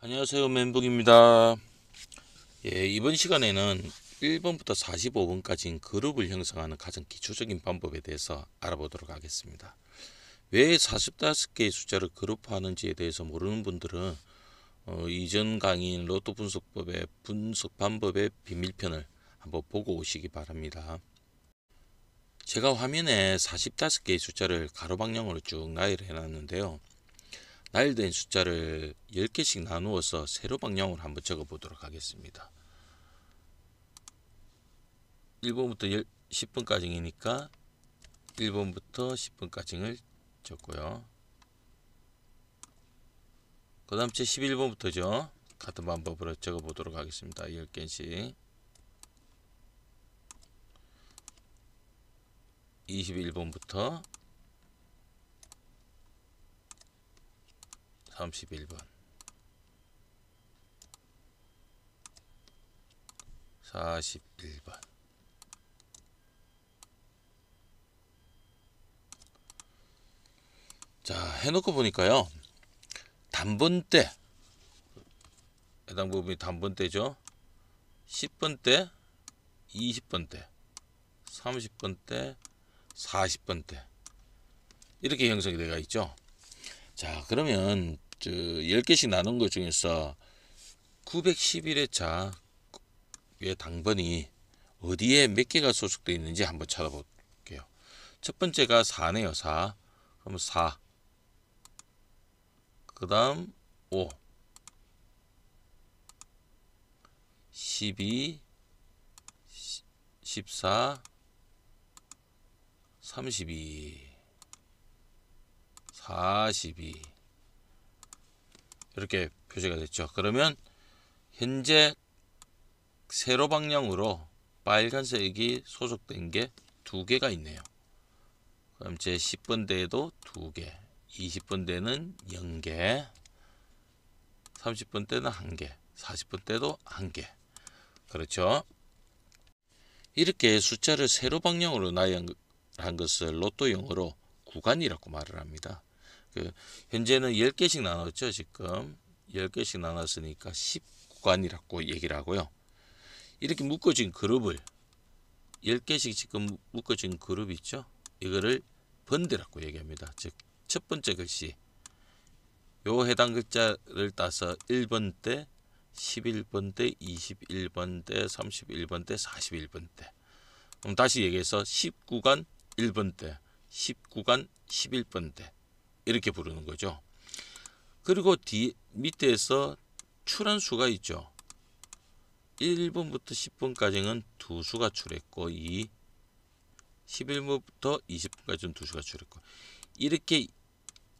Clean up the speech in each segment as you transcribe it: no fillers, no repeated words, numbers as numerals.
안녕하세요, 멘붕입니다. 이번 시간에는 1번부터 45번까지인 그룹을 형성하는 가장 기초적인 방법에 대해서 알아보도록 하겠습니다. 왜 45개의 숫자를 그룹화하는지에 대해서 모르는 분들은 이전 강의인 로또 분석법의 분석 방법의 비밀편을 한번 보고 오시기 바랍니다. 제가 화면에 45개의 숫자를 가로방향으로 쭉 나열해 놨는데요. 나열된 숫자를 10개씩 나누어서 세로 방향으로 한번 적어 보도록 하겠습니다. 1번부터 10번까지니까 1번부터 10번까지를 적고요. 그 다음 제 11번부터죠. 같은 방법으로 적어 보도록 하겠습니다. 10개씩 21번부터 31번 41번 자, 해놓고 보니까요. 단번대, 해당 부분이 단번대죠. 10번대, 20번대, 30번대, 40번대 이렇게 형성이 되어 있죠. 자, 그러면 10개씩 나눈 것 중에서 911회차 의 당번이 어디에 몇 개가 소속되어 있는지 한번 찾아볼게요. 첫 번째가 4네요. 4. 그럼 4. 그 다음 5, 12, 14, 32, 42 이렇게 표시가 됐죠. 그러면 현재 세로 방향으로 빨간색이 소속된 게 2개가 있네요. 그럼 제 10번대에도 2개, 20번대는 0개, 30번대는 1개, 40번대도 1개. 그렇죠. 이렇게 숫자를 세로 방향으로 나열한 것을 로또 용어로 구간이라고 말을 합니다. 현재는 10개씩 나눴죠. 지금 10개씩 나눴으니까 10구간이라고 얘기를 하고요. 이렇게 묶어진 그룹을 10개씩 지금 묶어진 그룹 있죠. 이거를 번대라고 얘기합니다. 즉 첫 번째 글씨 요 해당 글자를 따서 1번대, 11번대, 21번대, 31번대, 41번대. 그럼 다시 얘기해서 10구간 1번대, 10구간 11번대 이렇게 부르는 거죠. 그리고 밑에서 출한수가 있죠. 1번부터 10번까지는 2수가 출했고 11번부터 20번까지는 2수가 출했고 이렇게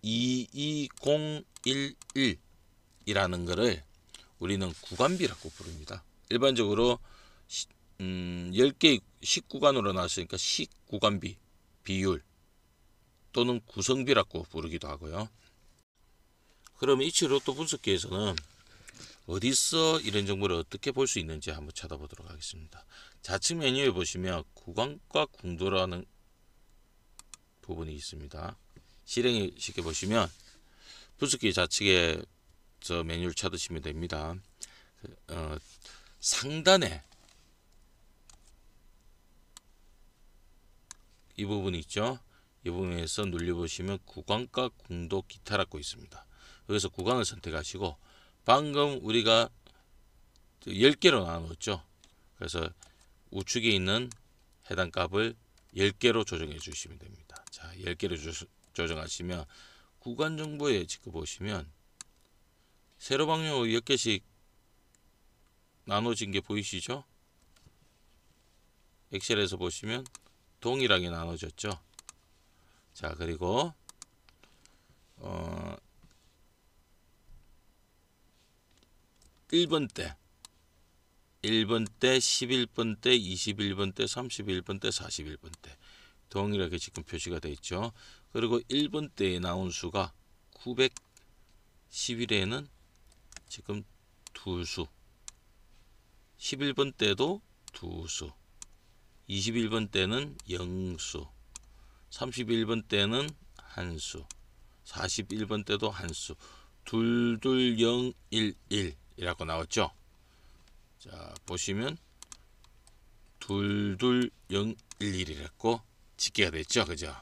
22011이라는 거를 우리는 구간비라고 부릅니다. 일반적으로 10개 10구간으로 나왔으니까 10구간비 비율 또는 구성비라고 부르기도 하고요. 그럼 이치 로또 분석기에서는 어디서 이런 정보를 어떻게 볼 수 있는지 한번 찾아보도록 하겠습니다. 좌측 메뉴에 보시면 구간과 궁도라는 부분이 있습니다. 실행을 시켜보시면 분석기 좌측에 저 메뉴를 찾으시면 됩니다. 상단에 이 부분이 있죠. 이 부분에서 눌려보시면 구간과 궁도 기타라고 있습니다. 여기서 구간을 선택하시고 방금 우리가 10개로 나눴죠. 그래서 우측에 있는 해당 값을 10개로 조정해 주시면 됩니다. 자, 10개로 조정하시면 구간 정보에 지금 보시면 세로 방향으로 10개씩 나눠진 게 보이시죠? 엑셀에서 보시면 동일하게 나눠졌죠. 자, 그리고 1번대, 11번대, 21번대, 31번대, 41번대 동일하게 지금 표시가 되어 있죠. 그리고 1번대에 나온 수가 911에는 지금 2수, 11번대도 2수, 21번대는 0수, 31번대는 1수, 41번대도 1수, 22011이라고 나왔죠. 자, 보시면 22011이라고 집계가 됐죠. 그죠?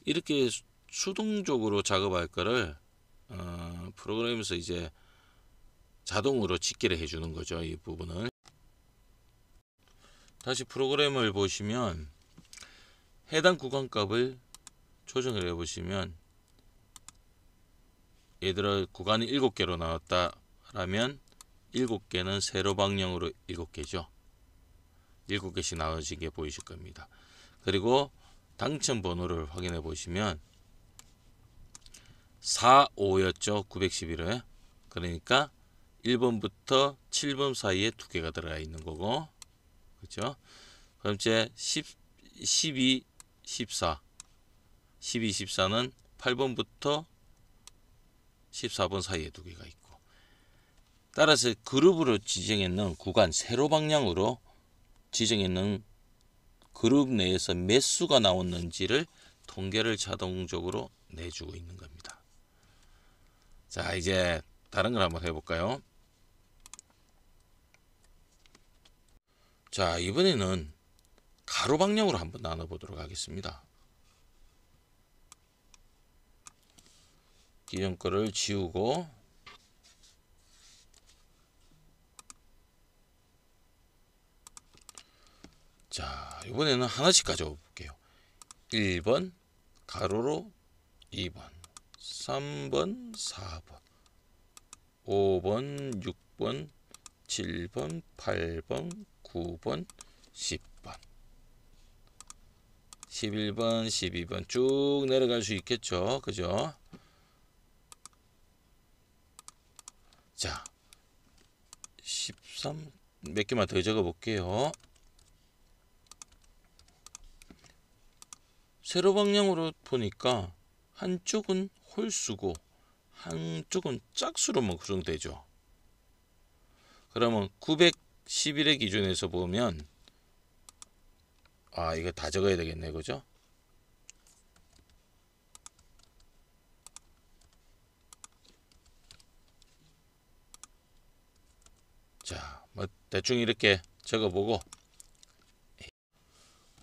이렇게 수동적으로 작업할 거를 프로그램에서 이제 자동으로 집계를 해주는 거죠. 이 부분을. 다시 프로그램을 보시면 해당 구간값을 조정을 해 보시면, 예를 들어 구간이 7개로 나왔다 라면 7개는 세로 방향으로 7개죠. 7개씩 나눠진 게 보이실 겁니다. 그리고 당첨 번호를 확인해 보시면 4, 5였죠. 911은. 그러니까 1번부터 7번 사이에 2개가 들어가 있는 거고, 그렇죠? 그럼 이제 12, 14, 12, 14는 8번부터 14번 사이에 2개가 있고, 따라서 그룹으로 지정했는 구간, 세로 방향으로 지정했는 그룹 내에서 몇 수가 나왔는지를 통계를 자동적으로 내주고 있는 겁니다. 자, 이제 다른 걸 한번 해볼까요? 자, 이번에는 가로 방향으로 한번 나눠보도록 하겠습니다. 기존 거를 지우고, 자, 이번에는 하나씩 가져와 볼게요. 1번 가로로 2번, 3번, 4번, 5번, 6번, 7번, 8번, 9번, 10번, 11번, 12번 쭉 내려갈 수 있겠죠. 그죠? 자, 13 몇 개만 더 적어 볼게요. 세로 방향으로 보니까 한쪽은 홀수고 한쪽은 짝수로만 구성되죠. 그러면 911의 기준에서 보면, 이거 다 적어야 되겠네. 그죠? 자, 뭐 대충 이렇게 적어보고,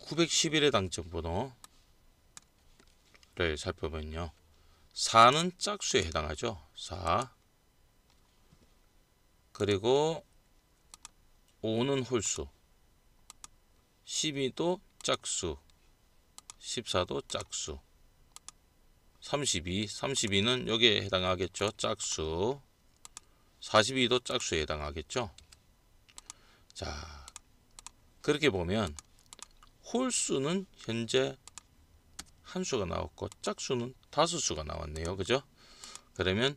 911의 당첨 번호를 살펴보면요, 4는 짝수에 해당하죠. 4. 그리고 5는 홀수, 12도 짝수, 14도 짝수, 32는 여기에 해당하겠죠. 짝수. 42도 짝수에 해당하겠죠. 자, 그렇게 보면 홀수는 현재 한 수가 나왔고 짝수는 5수가 나왔네요. 그죠? 그러면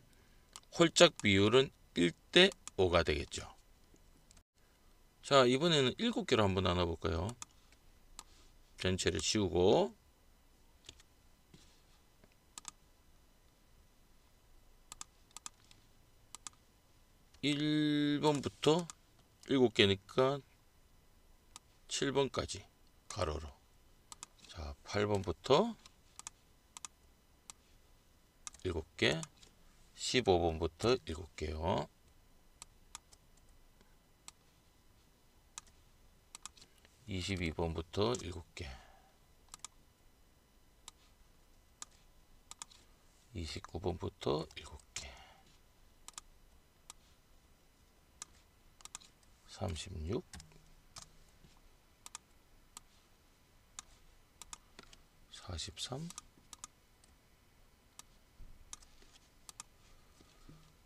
홀짝 비율은 1대 5가 되겠죠. 자, 이번에는 7개로 한번 나눠 볼까요? 전체를 지우고, 1번부터 7개니까 7번까지 가로로. 자, 8번부터 7개, 15번부터 7개요. 22번부터 7개, 29번부터 7개, 36, 43.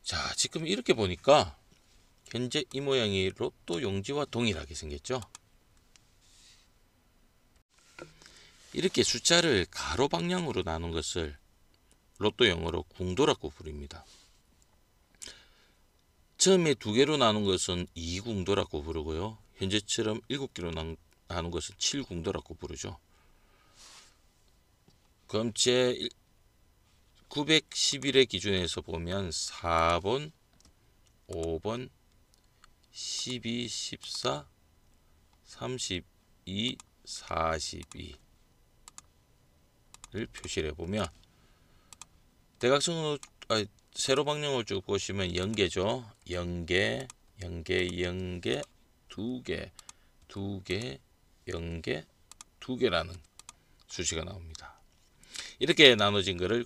자, 지금 이렇게 보니까 현재 이 모양이 로또 용지와 동일하게 생겼죠. 이렇게 숫자를 가로 방향으로 나눈 것을 로또 영어로 궁도라고 부릅니다. 처음에 2개로 나눈 것은 2궁도라고 부르고요. 현재처럼 7개로 나눈 것은 7궁도라고 부르죠. 그럼 제 911의 기준에서 보면 4번, 5번, 12, 14, 32, 42를 표시를 해보면 대각선으로 세로 방향을 쭉 보시면 연계죠. 연계 두 개, 연계 두 개라는 수식가 나옵니다. 이렇게 나눠진 거를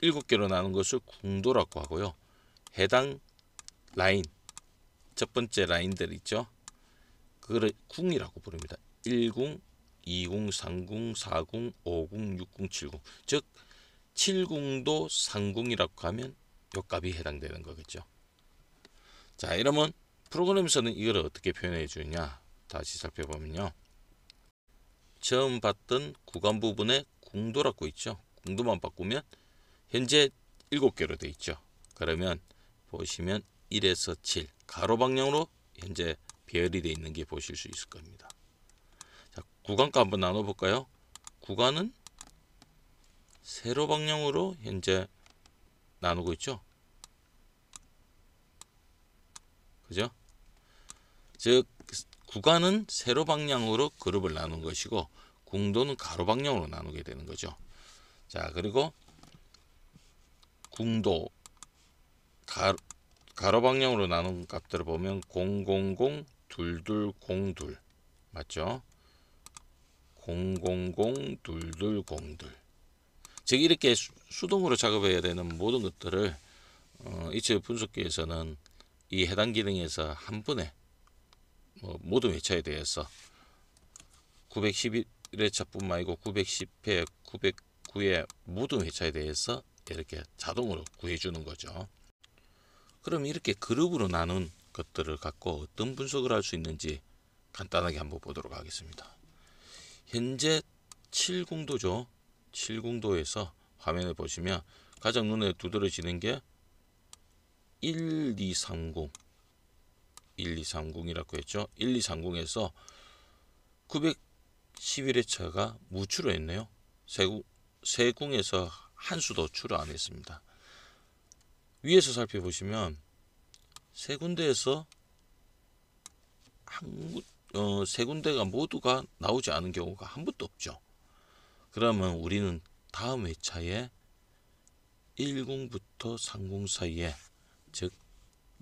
7개로 나눈 것을 궁도라고 하고요. 해당 라인, 첫 번째 라인들 있죠. 그거를 궁이라고 부릅니다. 1궁, 2궁, 3궁, 4궁, 5궁, 6궁, 7궁. 즉 7궁도 상궁이라고 하면 요 값이 해당되는 거겠죠. 자, 이러면 프로그램에서는 이걸 어떻게 표현해 주느냐 다시 살펴보면요. 처음 봤던 구간 부분에 궁도라고 있죠. 궁도만 바꾸면 현재 7개로 되어 있죠. 그러면 보시면 1에서 7 가로 방향으로 현재 배열이 되어 있는 게 보실 수 있을 겁니다. 자, 구간과 한번 나눠 볼까요? 구간은 세로 방향으로 현재 나누고 있죠. 그죠? 즉 구간은 세로 방향으로 그룹을 나눈 것이고 궁도는 가로 방향으로 나누게 되는 거죠. 자, 그리고 궁도 가로 방향으로 나눈 값들을 보면 000, 2202 맞죠? 000, 2202 즉 이렇게 수동으로 작업해야 되는 모든 것들을 이체 분석기에서는 이 해당 기능에서 한 번에 모든 회차에 대해서 911회차뿐만 아니고 910회, 909회 모든 회차에 대해서 이렇게 자동으로 구해주는 거죠. 그럼 이렇게 그룹으로 나눈 것들을 갖고 어떤 분석을 할 수 있는지 간단하게 한번 보도록 하겠습니다. 현재 7궁도죠. 7궁도에서 화면을 보시면 가장 눈에 두드러지는 게 1, 2, 3궁 1, 2, 3궁이라고 했죠. 1, 2, 3궁에서 911회차가 무추로 했네요. 세 궁에서 한 수도 추로 안 했습니다. 위에서 살펴보시면 세 군데에서 세 군데가 모두가 나오지 않은 경우가 한 번도 없죠. 그러면 우리는 다음 회차에 1궁부터 3궁 사이에 즉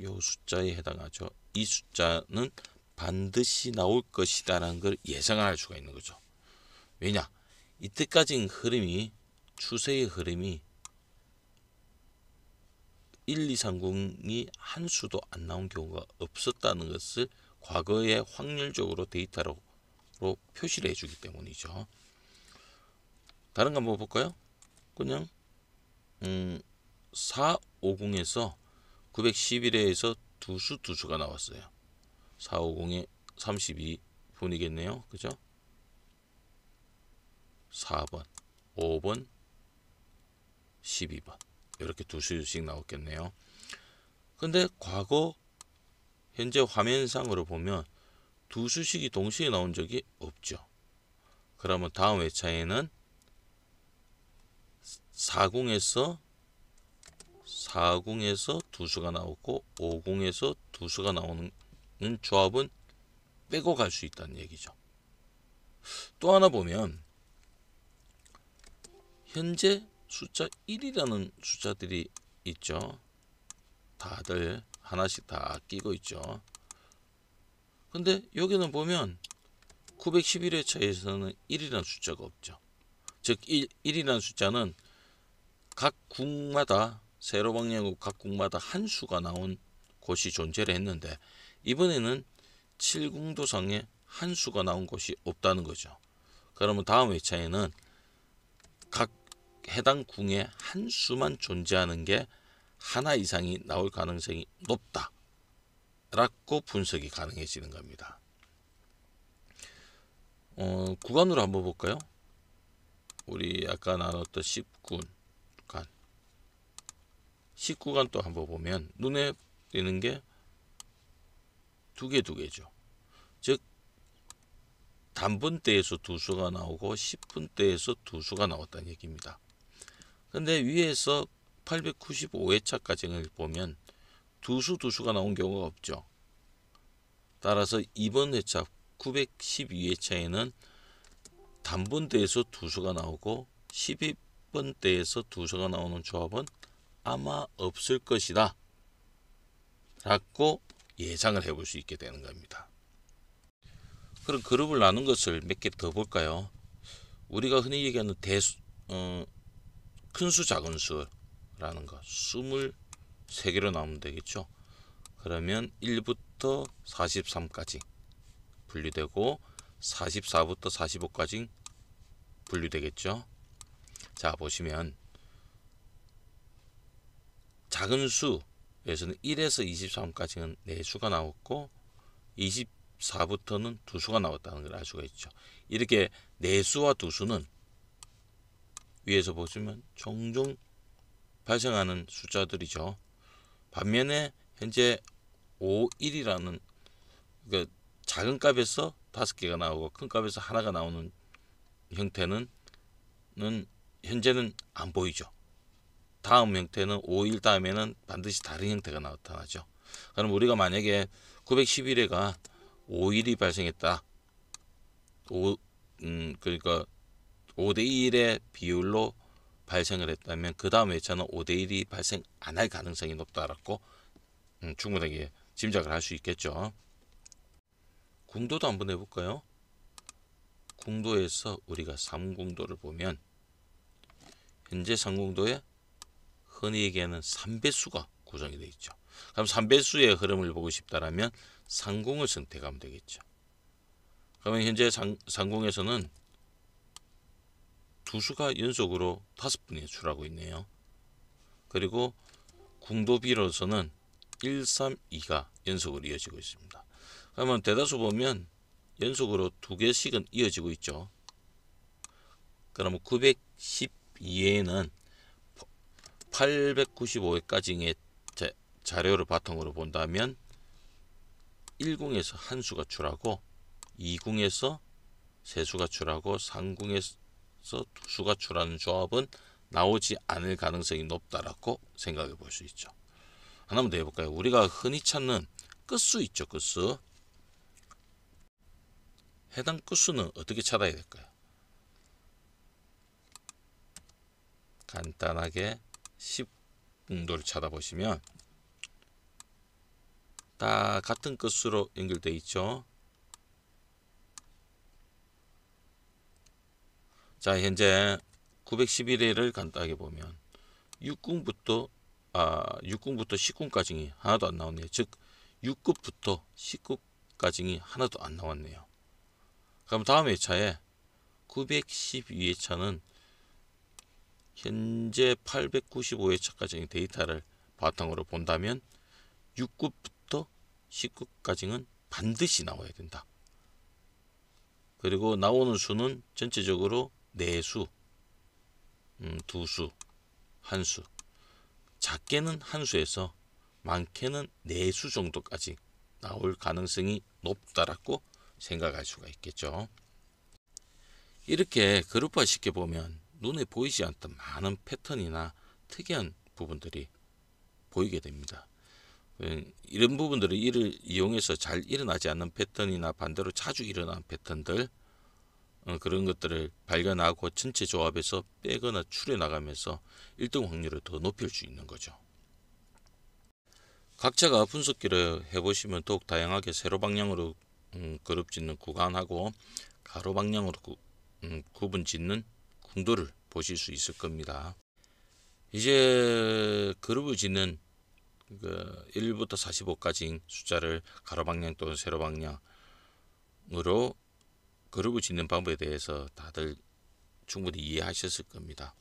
요 숫자에 해당하죠. 이 숫자는 반드시 나올 것이다 라는 걸 예상할 수가 있는 거죠. 왜냐? 이때까지 흐름이 추세의 흐름이 1, 2, 3궁이 한 수도 안 나온 경우가 없었다는 것을 과거에 확률적으로 데이터로 표시를 해주기 때문이죠. 다른 거 한번 볼까요? 그냥 4, 5궁에서 911회에서 두수가 나왔어요. 450에 32분이겠네요. 그죠? 4번, 5번, 12번 이렇게 두 수씩 나왔겠네요. 근데 과거 현재 화면상으로 보면 두 수씩이 동시에 나온 적이 없죠. 그러면 다음 회차에는 4궁에서 두 수가 나오고 5궁에서 두 수가 나오는 조합은 빼고 갈 수 있다는 얘기죠. 또 하나 보면 현재 숫자 1이라는 숫자들이 있죠. 다들 하나씩 다 끼고 있죠. 근데 여기는 보면 911회차에서는 1이라는 숫자가 없죠. 즉 1이라는 숫자는 각 궁마다 세로 방향으로 각 궁마다 한 수가 나온 곳이 존재를 했는데 이번에는 7궁도상에 한 수가 나온 곳이 없다는 거죠. 그러면 다음 회차에는 각 해당 궁에 한 수만 존재하는 게 하나 이상이 나올 가능성이 높다 라고 분석이 가능해지는 겁니다. 구간으로 한번 볼까요? 우리 아까 나눴던 10구간 19간 또 한번 보면 눈에 띄는 게 두 개죠. 즉 단분대에서 두 수가 나오고 10분대에서 두 수가 나왔다는 얘기입니다. 근데 위에서 895회차까지를 보면 두 수가 나온 경우가 없죠. 따라서 이번 회차 912회차에는 단분대에서 두 수가 나오고 번대에서 두수가 나오는 조합은 아마 없을 것이다 라고 예상을 해볼 수 있게 되는 겁니다. 그럼 그룹을 나눈 것을 몇 개 더 볼까요? 우리가 흔히 얘기하는 큰수 작은 수라는 거 23개로 나오면 되겠죠. 그러면 1부터 43까지 분류되고 44부터 45까지 분류되겠죠. 자, 보시면 작은 수에서는 1에서 23까지는 4수가 나왔고 24부터는 2수가 나왔다는 걸 알 수가 있죠. 이렇게 4수와 2수는 위에서 보시면 종종 발생하는 숫자들이죠. 반면에 현재 5, 1이라는 그러니까 작은 값에서 5개가 나오고 큰 값에서 하나가 나오는 형태는 현재는 안 보이죠. 다음 형태는 5, 1 다음에는 반드시 다른 형태가 나타나죠. 그럼 우리가 만약에 911회가 5, 1이 발생했다. 그러니까 5대 1의 비율로 발생을 했다면 그 다음 회차는 5대 1이 발생 안 할 가능성이 높다라고 충분하게 짐작을 할 수 있겠죠. 궁도도 한번 해볼까요? 궁도에서 우리가 3궁도를 보면 현재 3궁도에 흔히 얘기하는 3배수가 구성이 되어 있죠. 그럼 3배수의 흐름을 보고 싶다라면 상궁을 선택하면 되겠죠. 그러면 현재 상궁에서는 두수가 연속으로 5분이 출하고 있네요. 그리고 궁도비로서는 1, 3, 2가 연속으로 이어지고 있습니다. 그러면 대다수 보면 연속으로 2개씩은 이어지고 있죠. 그러면 912회에는 895회까지의 자료를 바탕으로 본다면 1궁에서 한 수가 출하고 2궁에서 세 수가 출하고 3궁에서 두 수가 출하는 조합은 나오지 않을 가능성이 높다라고 생각해 볼 수 있죠. 하나만 더 해볼까요? 우리가 흔히 찾는 끝수 있죠. 끝수. 해당 끝수는 어떻게 찾아야 될까요? 간단하게 10궁도를 찾아보시면 다 같은 끝수로 연결되어 있죠. 자, 현재 911회를 간단하게 보면 6궁부터 10궁까지 하나도 안 나왔네요. 즉 6급부터 10급까지 하나도 안 나왔네요. 그럼 다음 회차에 912회차는 현재 895회차까지 데이터를 바탕으로 본다면 6급부터 10급까지는 반드시 나와야 된다. 그리고 나오는 수는 전체적으로 4수, 2수, 1수. 작게는 1수에서 많게는 4수 정도까지 나올 가능성이 높다라고 생각할 수가 있겠죠. 이렇게 그룹화 시켜 보면 눈에 보이지 않던 많은 패턴이나 특이한 부분들이 보이게 됩니다. 이런 부분들을 이를 이용해서 잘 일어나지 않는 패턴이나 반대로 자주 일어나는 패턴들 그런 것들을 발견하고 전체 조합에서 빼거나 추려 나가면서 1등 확률을 더 높일 수 있는 거죠. 각자가 분석기를 해보시면 더욱 다양하게 세로 방향으로 그룹 짓는 구간하고 가로 방향으로 구분 짓는 궁도를 보실 수 있을 겁니다. 이제 그룹을 짓는 1부터 45까지 숫자를 가로 방향 또는 세로 방향으로 그룹을 짓는 방법에 대해서 다들 충분히 이해하셨을 겁니다.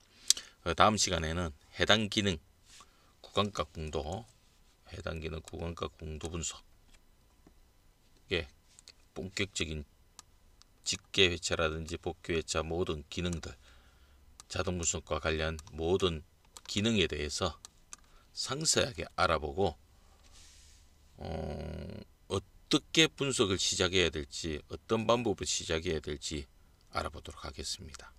다음 시간에는 해당 기능 구간값 궁도, 해당 기능 구간값 궁도 분석의 본격적인 직계 회차라든지 복귀 회차 모든 기능들, 자동 분석과 관련 모든 기능에 대해서 상세하게 알아보고 어떻게 분석을 시작해야 될지, 어떤 방법을 시작해야 될지 알아보도록 하겠습니다.